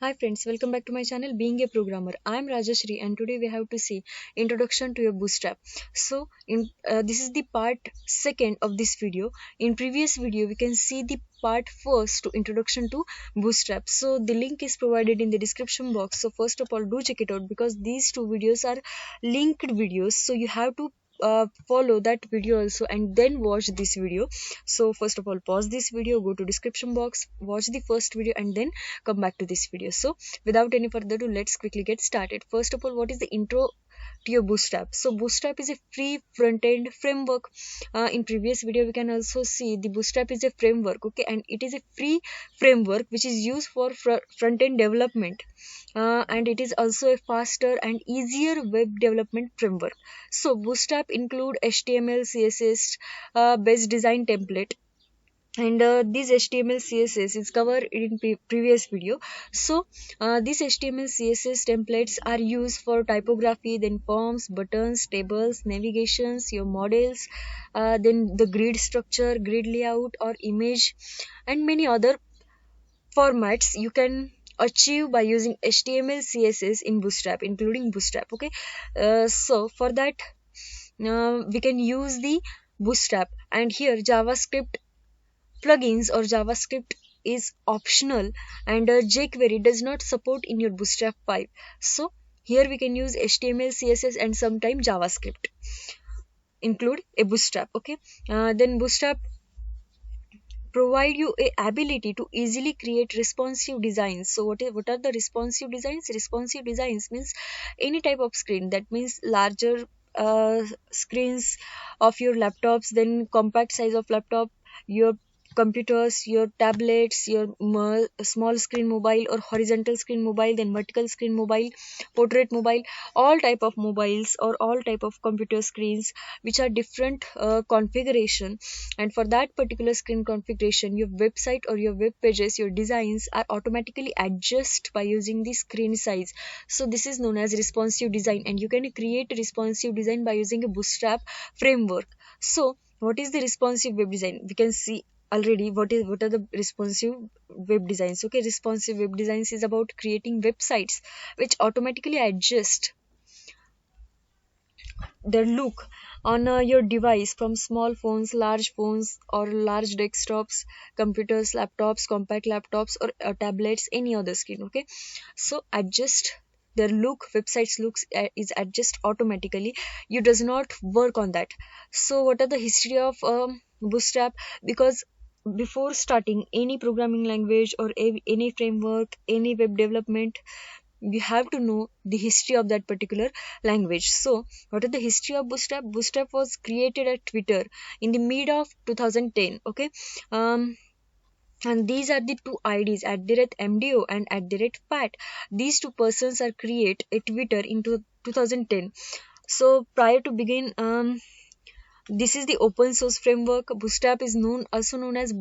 Hi friends, welcome back to my channel Being a Programmer. I am Rajashri and today we have to see introduction to your Bootstrap. This is the part second of this video. In previous video we can see the part first to introduction to Bootstrap. So the link is provided in the description box. So first of all do check it out because these two videos are linked videos. So you have to follow that video also and then watch this video. So first of all pause this video, go to description box, watch the first video and then come back to this video. So without any further ado, let's quickly get started. First of all, what is the intro to your Bootstrap? So Bootstrap is a free front-end framework. In previous video we can also see the Bootstrap is a framework, okay, and it is a free framework which is used for front-end development, and it is also a faster and easier web development framework. So Bootstrap include HTML CSS based design template, and this HTML CSS is covered in previous video. So these HTML CSS templates are used for typography, then forms, buttons, tables, navigations, your models, then the grid structure, grid layout or image, and many other formats you can achieve by using HTML CSS in Bootstrap, including Bootstrap. Okay, so for that we can use the Bootstrap, and here JavaScript plugins or JavaScript is optional, and jQuery does not support in your Bootstrap 5. So here we can use HTML, CSS and sometime JavaScript include a Bootstrap. Okay, then Bootstrap provide you a ability to easily create responsive designs. So what are the responsive designs? Responsive designs means any type of screen, that means larger screens of your laptops, then compact size of laptop, your computers, your tablets, your small screen mobile or horizontal screen mobile, then vertical screen mobile, portrait mobile, all type of mobiles or all type of computer screens which are different configuration. And for that particular screen configuration, your website or your web pages, your designs are automatically adjust by using the screen size. So this is known as responsive design, and you can create a responsive design by using a Bootstrap framework. So what is the responsive web design? We can see already what are the responsive web designs. Okay, responsive web designs is about creating websites which automatically adjust their look on your device from small phones or large desktops, computers, laptops, compact laptops or tablets, any other screen. Okay, so adjust their look, websites looks is adjust automatically. You does not work on that. So what are the history of Bootstrap? Because before starting any programming language or any framework, any web development, you have to know the history of that particular language. So what is the history of Bootstrap? Bootstrap was created at Twitter in the mid of 2010. Okay, and these are the two IDs, @MDO and @Pat. These two persons are create a Twitter in 2010. So prior to begin, this is the open source framework. Bootstrap is also known as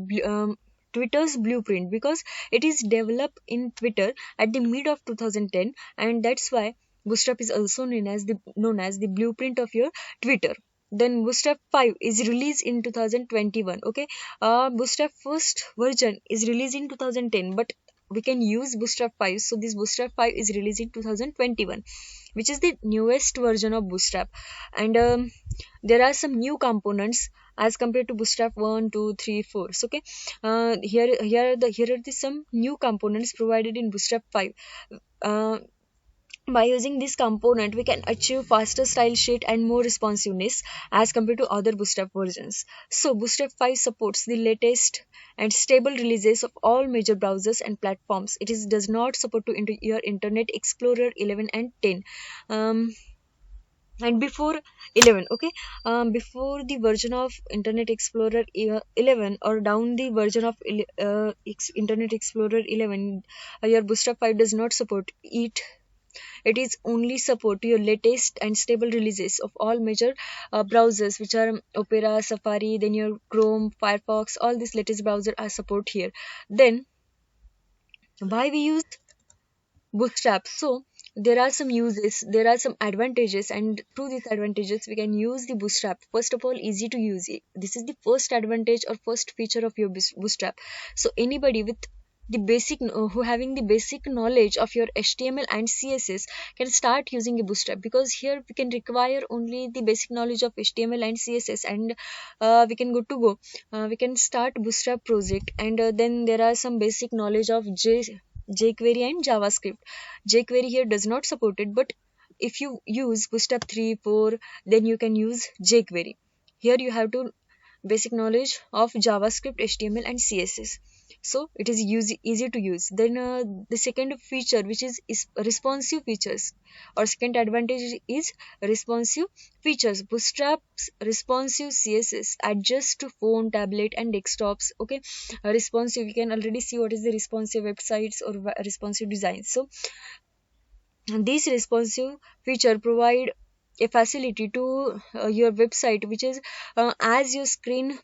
Twitter's blueprint because it is developed in Twitter at the mid of 2010, and that's why Bootstrap is also known as the blueprint of your Twitter. Then Bootstrap 5 is released in 2021. Okay, Bootstrap first version is released in 2010, but we can use Bootstrap 5. So this Bootstrap 5 is released in 2021, which is the newest version of Bootstrap. And there are some new components as compared to Bootstrap 1, 2, 3, 4. So, okay, here are the some new components provided in Bootstrap 5. By using this component, we can achieve faster style sheet and more responsiveness as compared to other Bootstrap versions. So Bootstrap 5 supports the latest and stable releases of all major browsers and platforms. It does not support to your Internet Explorer 11 and 10. And before 11, okay, before the version of Internet Explorer 11 or down the version of Internet Explorer 11, your Bootstrap 5 does not support it. It is only support to your latest and stable releases of all major browsers, which are Opera, Safari, then your Chrome, Firefox. All these latest browser are support here. Then why we use Bootstrap? So there are some uses, there are some advantages, and through these advantages we can use the Bootstrap. First of all, easy to use. This is the first advantage or first feature of your Bootstrap. So anybody with the basic who having the basic knowledge of your HTML and CSS can start using a Bootstrap, because here we can require only the basic knowledge of HTML and CSS, and we can good to go. We can start Bootstrap project, and then there are some basic knowledge of jQuery and JavaScript. jQuery here does not support it, but if you use Bootstrap 3, 4, then you can use jQuery. Here you have to basic knowledge of JavaScript, HTML and CSS, so it is easy to use. Then the second feature, which is responsive features, or second advantage is responsive features. Bootstrap's responsive CSS adjusts to phone, tablet and desktops. Okay, responsive, you can already see what is the responsive websites or responsive designs. So this responsive feature provide a facility to your website, which is as your screen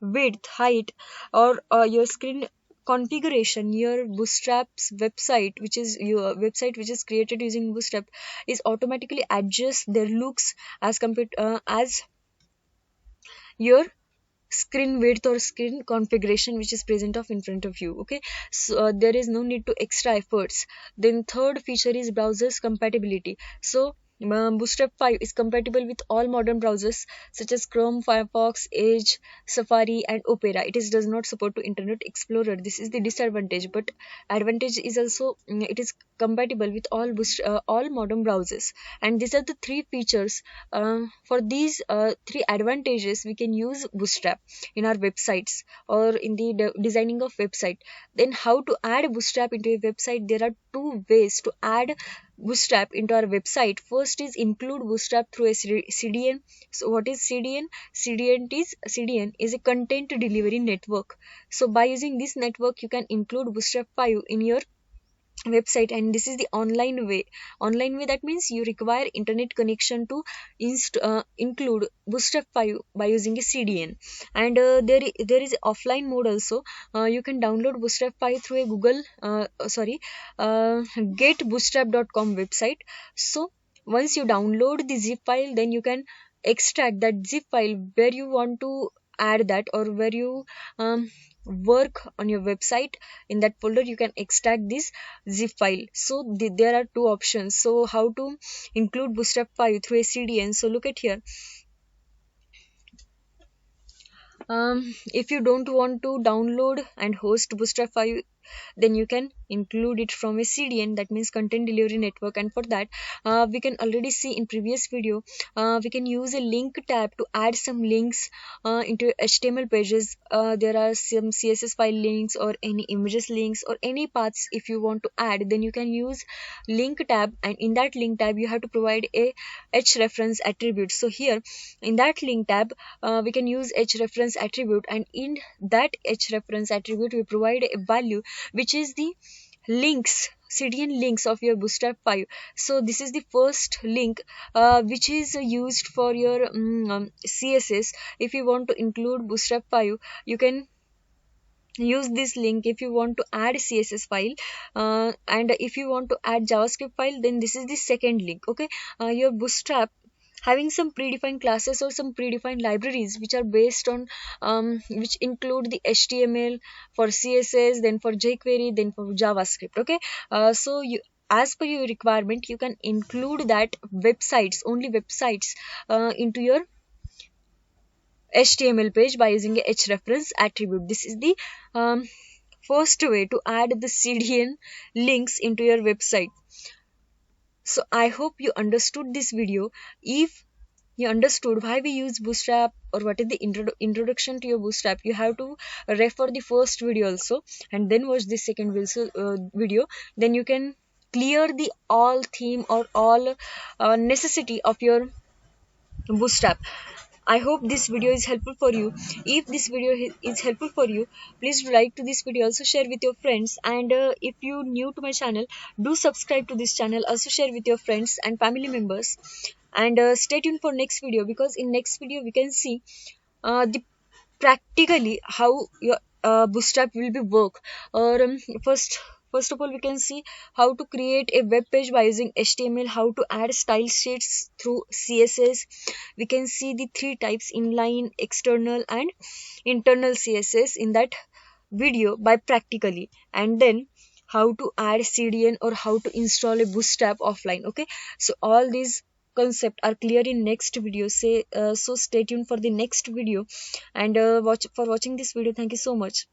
width, height, or your screen configuration, your Bootstrap's website, which is your website which is created using Bootstrap, is automatically adjust their looks as compared as your screen width or screen configuration which is present of in front of you. Okay, so there is no need to extra efforts. Then third feature is browsers compatibility. So Bootstrap 5 is compatible with all modern browsers such as Chrome, Firefox, Edge, Safari and Opera. It is does not support to Internet Explorer. This is the disadvantage, but advantage is also it is compatible with all modern browsers. And these are the three features. For these three advantages, we can use Bootstrap in our websites or in the designing of website. Then how to add Bootstrap into a website? There are two ways to add Bootstrap into our website. First is include Bootstrap through a CDN. So what is CDN? CDN is a content delivery network. So by using this network, you can include Bootstrap 5 in your website, and this is the online way. That means you require internet connection to include Bootstrap 5 by using a CDN. And there is offline mode also. You can download Bootstrap 5 through a Google getbootstrap.com website. So once you download the zip file, then you can extract that zip file where you want to add that, or where you work on your website. In that folder you can extract this zip file. So there are two options. So how to include Bootstrap 5 through a CDN? So look at here. If you don't want to download and host Bootstrap 5, then you can include it from a CDN, that means content delivery network. And for that, we can already see in previous video, we can use a link tab to add some links into HTML pages. There are some CSS file links or any images links or any paths. If you want to add, then you can use link tab, and in that link tab you have to provide a hrefs attribute. So here in that link tab, we can use hrefs attribute, and in that hrefs attribute we provide a value which is the links, CDN links of your Bootstrap 5. So this is the first link which is used for your CSS. If you want to include Bootstrap 5, you can use this link if you want to add CSS file, and if you want to add JavaScript file, then this is the second link. Okay, your Bootstrap having some predefined classes or some predefined libraries which are based on which include the HTML for CSS, then for jQuery, then for JavaScript. Okay, so you, as per your requirement, you can include that only websites into your HTML page by using a hrefs attribute. This is the first way to add the CDN links into your website. So I hope you understood this video. If you understood why we use Bootstrap or what is the introduction to your Bootstrap, you have to refer the first video also and then watch the second video. Then you can clear the all theme or all necessity of your Bootstrap. I hope this video is helpful for you. If this video is helpful for you, please do like to this video, also share with your friends. And if you new to my channel, do subscribe to this channel, also share with your friends and family members. And stay tuned for next video, because in next video we can see the practically how your Bootstrap will be work. Or first of all, we can see how to create a web page by using HTML, how to add style sheets through CSS. We can see the three types: inline, external and internal CSS. In that video by practically, and then how to add CDN or how to install a Bootstrap offline. Okay, so all these concepts are clear in next video. So stay tuned for the next video, and watch for watching this video. Thank you so much.